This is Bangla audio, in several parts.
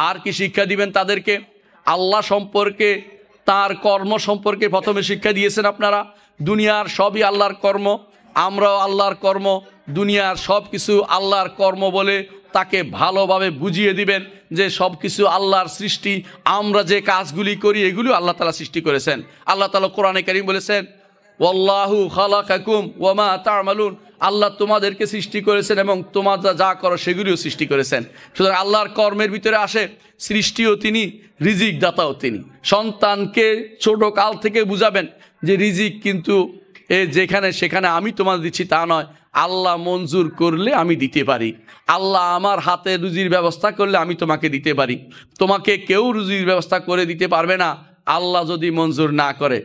আর কি শিক্ষা দিবেন তাদেরকে? আল্লাহ সম্পর্কে, তার কর্ম সম্পর্কে প্রথমে শিক্ষা দিয়েছেন আপনারা। দুনিয়ার সবই আল্লাহর কর্ম, আমরাও আল্লাহর কর্ম, দুনিয়ার সব কিছু আল্লাহর কর্ম বলে তাকে ভালোভাবে বুঝিয়ে দিবেন যে সব কিছু আল্লাহর সৃষ্টি। আমরা যে কাজগুলি করি এগুলো আল্লাহ তাআলা সৃষ্টি করেছেন। আল্লাহ তাআলা কোরআনে কারীম বলেছেন, ওয়াল্লাহু খালাকাকুম ওয়া মা তা'মালুন, আল্লাহ তোমাদেরকে সৃষ্টি করেছেন এবং তোমরা যা করো সেগুলিও সৃষ্টি করেছেন। সুতরাং আল্লাহর কর্মের ভিতরে আসে সৃষ্টিও তিনি, রিজিক দাতাও তিনি। সন্তানকে ছোট কাল থেকে বুঝাবেন যে রিজিক কিন্তু যেখানে সেখানে আমি তোমাদের দিচ্ছি তা নয়, আল্লাহ মঞ্জুর করলে আমি দিতে পারি, আল্লাহ আমার হাতে রুজির ব্যবস্থা করলে আমি তোমাকে দিতে পারি। তোমাকে কেউ রুজির ব্যবস্থা করে দিতে পারবে না আল্লাহ যদি মঞ্জুর না করে।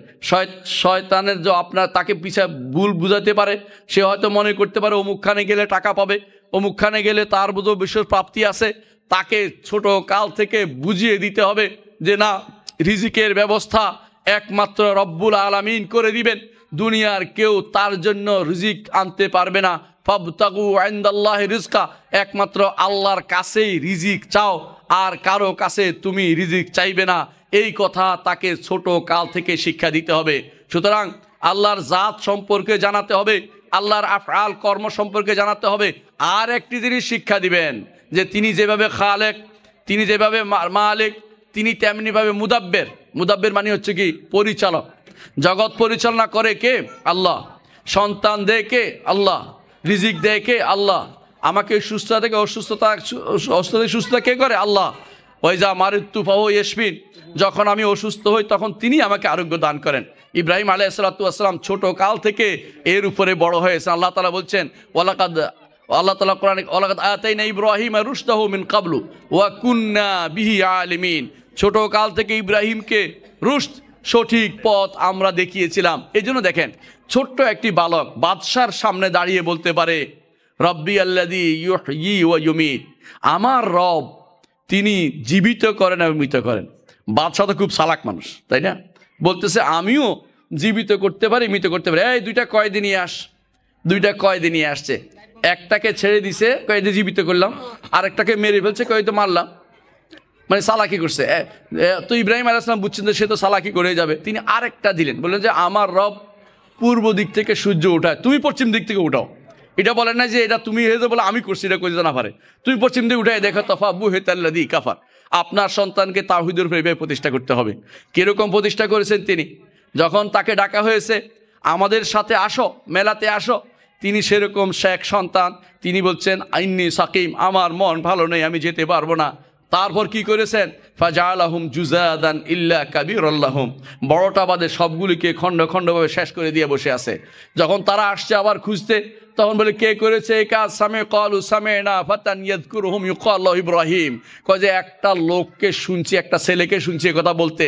শয়তানের যে আপনার তাকে পিছা ভুল বুঝাতে পারে, সে হয়তো মনে করতে পারে অমুকখানে গেলে টাকা পাবে, অমুকখানে গেলে তার বুঝো বিশেষ প্রাপ্তি আছে। তাকে ছোট কাল থেকে বুঝিয়ে দিতে হবে যে না, রিজিকের ব্যবস্থা একমাত্র রব্বুল আলামিন করে দিবেন, দুনিয়ার কেউ তার জন্য রিজিক আনতে পারবে না। ফাবতাগু ইনদাল্লাহি রিজকা, একমাত্র আল্লাহর কাছেই রিজিক চাও, আর কারো কাছে তুমি রিজিক চাইবে না। এই কথা তাকে ছোট কাল থেকে শিক্ষা দিতে হবে। সুতরাং আল্লাহর জাত সম্পর্কে জানাতে হবে, আল্লাহর আফআল কর্ম সম্পর্কে জানাতে হবে। আর একটি জিনিস শিক্ষা দিবেন যে তিনি যেভাবে খালেক, তিনি যেভাবে মালিক, তিনি তেমনিভাবে মুদাব্বের। মুদাব্বের মানে হচ্ছে কি? পরিচালক। জগৎ পরিচালনা করে কে? আল্লাহ। সন্তান দেয় কে? আল্লাহ। রিজিক দেয় কে? আল্লাহ। আমাকে সুস্থতা থেকে অসুস্থতা সুস্থতা কে করে? আল্লাহ। ওয়াইজা মারিদতু ফাহুয়া ইয়াশফিন, যখন আমি অসুস্থ হই তখন তিনি আমাকে আরোগ্য দান করেন। ইব্রাহিম আলাইহিস সালাতু ওয়াস সালাম ছোট কাল থেকে এর উপরে বড় হয়েছে। আল্লাহ তাআলা বলছেন আল্লাহ তাআলা কোরআনে ওয়ালাকাদ আতাইনা ইব্রাহিমা রুশদাহু মিন ক্বাবলু ওয়া কুন্না বিহি আলিমিন, ছোট কাল থেকে ইব্রাহিমকে রুশদ, সঠিক পথ আমরা দেখিয়েছিলাম। এই জন্য দেখেন, ছোট্ট একটি বালক বাদশার সামনে দাঁড়িয়ে বলতে পারে রব্বি আল্লাযী ইউহয়ী ওয়া ইউমীত, আমার রব তিনি জীবিত করেন এবং মৃত করেন। বাদশা তো খুব চালাক মানুষ, তাই না? বলতেছে আমিও জীবিত করতে পারি, মৃত করতে পারি। এই দুইটা কয়দিন নিয়ে আস। দুইটা কয়দিন নিয়ে আসছে, একটাকে ছেড়ে দিছে কয়েদি জীবিত করলাম, আরেকটাকে মেরে ফেলছে কয়েদি মারলাম। মানে চালাকি করছে। তো ইব্রাহিম আলাইহিস সালাম বুঝছেন যে সে তো চালাকি করে যাবে, তিনি আরেকটা দিলেন, বললেন যে আমার রব পূর্ব দিক থেকে সূর্য উঠায়, তুমি পশ্চিম দিক থেকে উঠাও। এটা বলেন না যে এটা তুমি হয়ে বলে আমি করছি, এটা করে না পারে, তুমি পশ্চিম দিকে উঠাই দেখো তফা বুহেতাল্লাযী কাফার। আপনার সন্তানকে তাওহীদের উপরে এভাবে প্রতিষ্ঠা করতে হবে। কিরকম প্রতিষ্ঠা করেছেন তিনি? যখন তাকে ডাকা হয়েছে আমাদের সাথে আসো, মেলাতে আসো, তিনি সেরকম শেখ সন্তান, তিনি বলছেন আইন্নি সাকিম, আমার মন ভালো নেই, আমি যেতে পারবো না। তারপর কি করেছেন? ফাজালাহুম জুজাদান ইল্লা কাবীরাল্লাহুম, বড়টা বাদে সবগুলিকে খণ্ড খণ্ডভাবে শেষ করে দিয়ে বসে আছে। যখন তারা আসছে আবার খুঁজতে, তখন বলে কে করেছে এই কাজ? সামে ক্বালু সামি'না ফাতান ইয়াযকুরুহুম ইউকাল লাহু ইব্রাহিম, কয় যে একটা লোককে শুনছি, একটা ছেলেকে শুনছি কথা বলতে,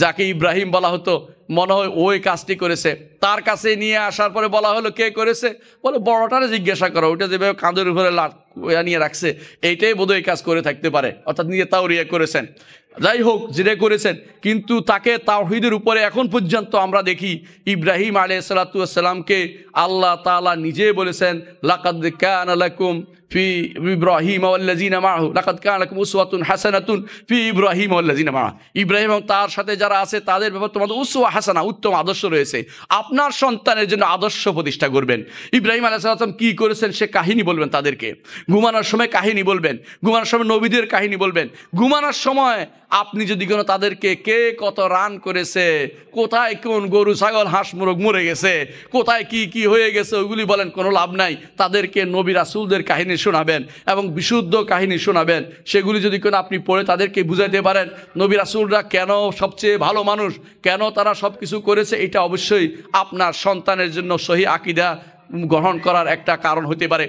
যাকে ইব্রাহিম বলা হতো, মনে হয় ওই কাজটি করেছে। তার কাছে নিয়ে আসার পরে বলা হলো কে করেছে? বলে বড়টারে জিজ্ঞাসা করো, ওইটা যেভাবে কাঁধের উপরে নিয়ে রাখছে এইটাই বোধহয় এই কাজ করে থাকতে পারে, অর্থাৎ নিজে তাওরিয়া করেছেন। যাই হোক, যেটা করেছেন, কিন্তু তাকে তাওহীদের উপরে এখন পর্যন্ত আমরা দেখি ইব্রাহিম আলাইহিস সালাতু ওয়াস সালামকে আল্লাহ তাআলা নিজে বলেছেন লাকাদ কানা লাকুম ফি ইব্রাহিম ওয়াল্লাযিনা মাআহু, লাকাদ কানা লাকুম উসওয়াতুন হাসানাতুন ফি ইব্রাহিম ওয়াল্লাযিনা মাআহু, ইব্রাহিম এবং তার সাথে যারা আছে তাদের ব্যাপারে তোমাদের উসওয়া হাসানা, উত্তম আদর্শ রয়েছে। আপনার সন্তানের জন্য আদর্শ প্রতিষ্ঠা করবেন। ইব্রাহিম আলাইহিস সালাম কি করেছেন সে কাহিনী বলবেন তাদেরকে, ঘুমানোর সময় কাহিনী বলবেন, ঘুমানোর সময় নবীদের কাহিনী বলবেন। ঘুমানোর সময় আপনি যদি কোনো তাদেরকে কে কত রান করেছে, কোথায় কোন গরু ছাগল হাঁস মুরগ মরে গেছে, কোথায় কি কি হয়ে গেছে ওইগুলি বলেন, কোনো লাভ নাই। তাদেরকে নবী রাসূলদের কাহিনী শোনাবেন এবং বিশুদ্ধ কাহিনী শোনাবেন। সেগুলি যদি কোনো আপনি পড়ে তাদেরকে বুঝাইতে পারেন নবী রাসূলরা কেন সবচেয়ে ভালো মানুষ, কেন তারা সব কিছু করেছে, এটা অবশ্যই আপনার সন্তানের জন্য সহি আকীদা গ্রহণ করার একটা কারণ হতে পারে।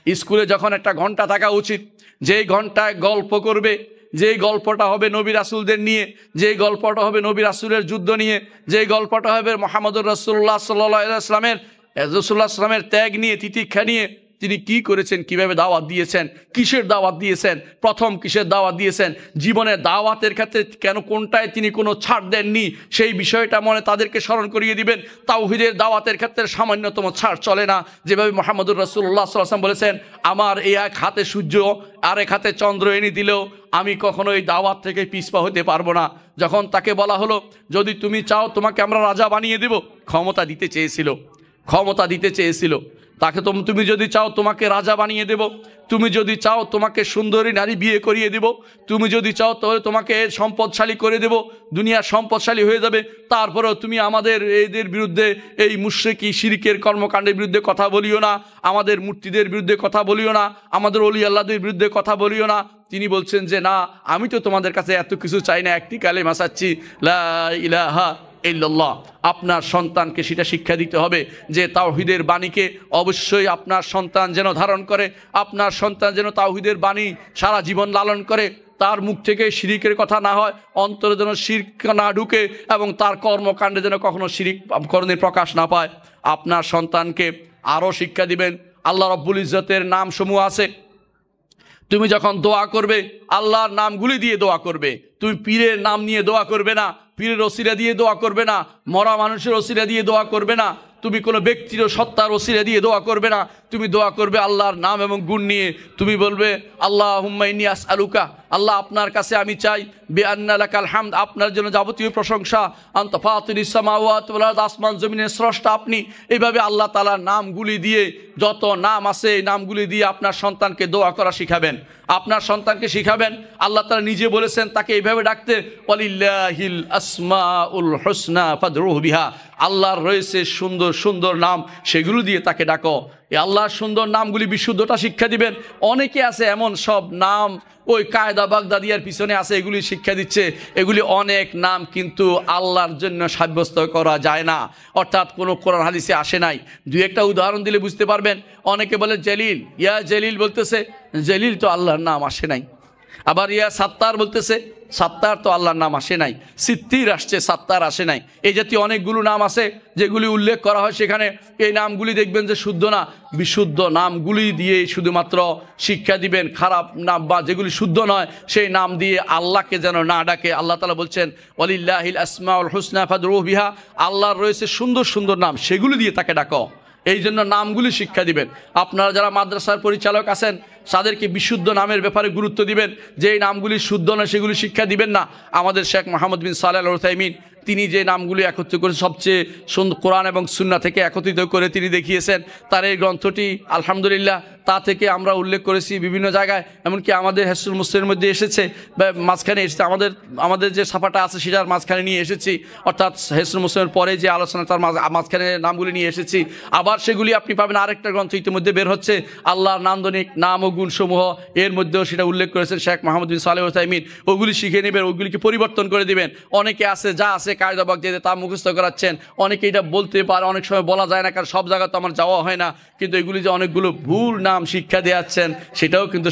স্কুলে যখন একটা ঘন্টা থাকা উচিত, যেই ঘন্টায় গল্প করবে, যেই গল্পটা হবে নবী রাসূলদের নিয়ে, যেই গল্পটা হবে নবী রাসূলের যুদ্ধ নিয়ে, যেই গল্পটা হবে মুহাম্মদুর রাসূলুল্লাহ সাল্লাল্লাহু আলাইহি ওয়াসাল্লামের ত্যাগ নিয়ে, তিতিক্ষা নিয়ে, তিনি কি করেছেন, কিভাবে দাওয়াত দিয়েছেন, কিসের দাওয়াত দিয়েছেন, প্রথম কিসের দাওয়াত দিয়েছেন, জীবনের দাওয়াতের ক্ষেত্রে কেন কোনটায় তিনি কোনো ছাড় দেননি সেই বিষয়টা মনে তাদেরকে স্মরণ করিয়ে দিবেন। তাওহীদের দাওয়াতের ক্ষেত্রে সামান্যতম ছাড় চলে না। যেভাবে মুহাম্মদুর রাসূলুল্লাহ সাল্লাল্লাহু আলাইহি ওয়াসাল্লাম বলেছেন, আমার এই এক হাতে সূর্য আর এক হাতে চন্দ্র এনে দিলেও আমি কখনো এই দাওয়াত থেকে পিছপা হতে পারবো না। যখন তাকে বলা হলো যদি তুমি চাও তোমাকে আমরা রাজা বানিয়ে দেব, ক্ষমতা দিতে চেয়েছিল তাকে, তুমি যদি চাও তোমাকে রাজা বানিয়ে দেব, তুমি যদি চাও তোমাকে সুন্দরী নারী বিয়ে করিয়ে দেব, তুমি যদি চাও তাহলে তোমাকে সম্পদশালী করে দেব, দুনিয়া সম্পদশালী হয়ে যাবে, তারপরেও তুমি আমাদের এদের বিরুদ্ধে, এই মুশরিকি শিরকের কর্মকাণ্ডের বিরুদ্ধে কথা বলিও না, আমাদের মূর্তিদের বিরুদ্ধে কথা বলিও না, আমাদের ওলি আল্লাহদের বিরুদ্ধে কথা বলিও না। তিনি বলছেন যে না, আমি তো তোমাদের কাছে এত কিছু চাই না, একটি কালেমা চাচ্ছি, লা ইলাহা ইল্লাল্লাহ। আপনার সন্তানকে সেটা শিক্ষা দিতে হবে যে তাওহীদের বাণীকে অবশ্যই আপনার সন্তান যেন ধারণ করে, আপনার সন্তান যেন তাওহীদের বাণী সারা জীবন লালন করে, তার মুখ থেকে শিরিকের কথা না হয়, অন্তরে যেন শিরক না ঢুকে এবং তার কর্মকাণ্ডে যেন কখনো শিরিক করণের প্রকাশ না পায়। আপনার সন্তানকে আরও শিক্ষা দিবেন আল্লাহ রাব্বুল ইজ্জতের নামসমূহ আছে, তুমি যখন দোয়া করবে আল্লাহর নামগুলি দিয়ে দোয়া করবে। তুমি পীরের নাম নিয়ে দোয়া করবে না, পীরের ওসিলা দিয়ে দোয়া করবে না, মরা মানুষের ওসিলা দিয়ে দোয়া করবে না, তুমি কোনো ব্যক্তির সত্তার ওসিলা দিয়ে দোয়া করবে না, তুমি দোয়া করবে আল্লাহর নাম এবং গুণ নিয়ে। তুমি বলবে আল্লাহুম্মা ইন্নী আসআলুকা, আল্লাহ আপনার কাছে আমি চাই, বিআন্না লাকাল হামদ, আপনার জন্য যাবতীয় প্রশংসা, আনতা ফাতিরিস সামাওয়াতি ওয়াল আরদ, আসমান জমিনের স্রষ্টা আপনি। এইভাবে আল্লাহ তাআলার নামগুলি দিয়ে, যত নাম আছে এই নামগুলি দিয়ে আপনার সন্তানকে দোয়া করা শিখাবেন, আপনার সন্তানকে শিখাবেন। আল্লাহ তাআলা নিজে বলেছেন তাকে এইভাবে ডাকতে, ওয়ালিল্লাহিল আসমাউল হুসনা ফাদউহু বিহা, আল্লাহর রয়েছে সুন্দর সুন্দর নাম, সেগুলো দিয়ে তাকে ডাকো। এই আল্লাহর সুন্দর নামগুলি বিশুদ্ধতা শিক্ষা দিবেন। অনেকে আছে এমন সব নাম ওই কায়দা বাগদাদিয়ার পিছনে আছে, এগুলি শিক্ষা দিচ্ছে, এগুলি অনেক নাম কিন্তু আল্লাহর জন্য সাব্যস্ত করা যায় না, অর্থাৎ কোনো কোরআন হাদিসে আসে নাই। দুই একটা উদাহরণ দিলে বুঝতে পারবেন। অনেকে বলে জলিল, ইয়া জলিল বলতেছে, জলিল তো আল্লাহর নাম আসে নাই। আবার ইয়া সাত্তার বলতেছে, সাত্তার তো আল্লাহর নাম আসে নাই। সিত্তির আসছে, সাত্তার আসে নাই। এই জাতীয় অনেকগুলো নাম আছে যেগুলি উল্লেখ করা হয় সেখানে। এই নামগুলি দেখবেন যে শুদ্ধ না, বিশুদ্ধ নামগুলি দিয়ে শুধুমাত্র শিক্ষা দিবেন। খারাপ নাম বা যেগুলি শুদ্ধ নয় সেই নাম দিয়ে আল্লাহকে যেন না ডাকে। আল্লাহ তাআলা বলছেন ওয়ালিল্লাহিল আসমাউল হুসনা ফাদউহু বিহা, আল্লাহর রয়েছে সুন্দর সুন্দর নাম, সেগুলি দিয়ে তাকে ডাকো। এই জন্য নামগুলি শিক্ষা দিবেন। আপনারা যারা মাদ্রাসার পরিচালক আছেন তাদেরকে বিশুদ্ধ নামের ব্যাপারে গুরুত্ব দিবেন, যে এই নামগুলি শুদ্ধ না সেগুলি শিক্ষা দিবেন না। আমাদের শেখ মোহাম্মদ বিন সালেহ আল উসাইমিন তিনি যে নামগুলি একত্রিত করে সবচেয়ে সুন্দর কোরআন এবং সুন্নাহ থেকে একত্রিত করে তিনি দেখিয়েছেন, তার এই গ্রন্থটি আলহামদুলিল্লাহ তা থেকে আমরা উল্লেখ করেছি বিভিন্ন জায়গায়, এমনকি আমাদের হিসনুল মুসলিমের মধ্যে এসেছে, মাঝখানে এসেছে, আমাদের যে ছাপাটা আছে সেটার মাঝখানে নিয়ে এসেছি, অর্থাৎ হিসনুল মুসলিমের পরে যে আলোচনা তার মাঝখানে নামগুলি নিয়ে এসেছি। আবার সেগুলি আপনি পাবেন আরেকটা গ্রন্থ ইতিমধ্যে বের হচ্ছে, আল্লাহর নান্দনিক নাম ও গুণসমূহ, এর মধ্যেও সেটা উল্লেখ করেছেন শেখ মোহাম্মদ বিন সালেহ আল উসাইমিন। ওগুলি শিখে নেবেন, ওগুলিকে পরিবর্তন করে দিবেন। অনেকে আছে যা আছে কায়দা বাগদাদি তা মুখস্থ করাচ্ছেন, অনেকে এটা বলতে পারে, অনেক সময় বলা যায় না কারণ সব জায়গা তো আমার যাওয়া হয় না, কিন্তু এগুলি যে অনেকগুলো ভুল নাম শিক্ষা দেওয়াচ্ছেন সেটাও কিন্তু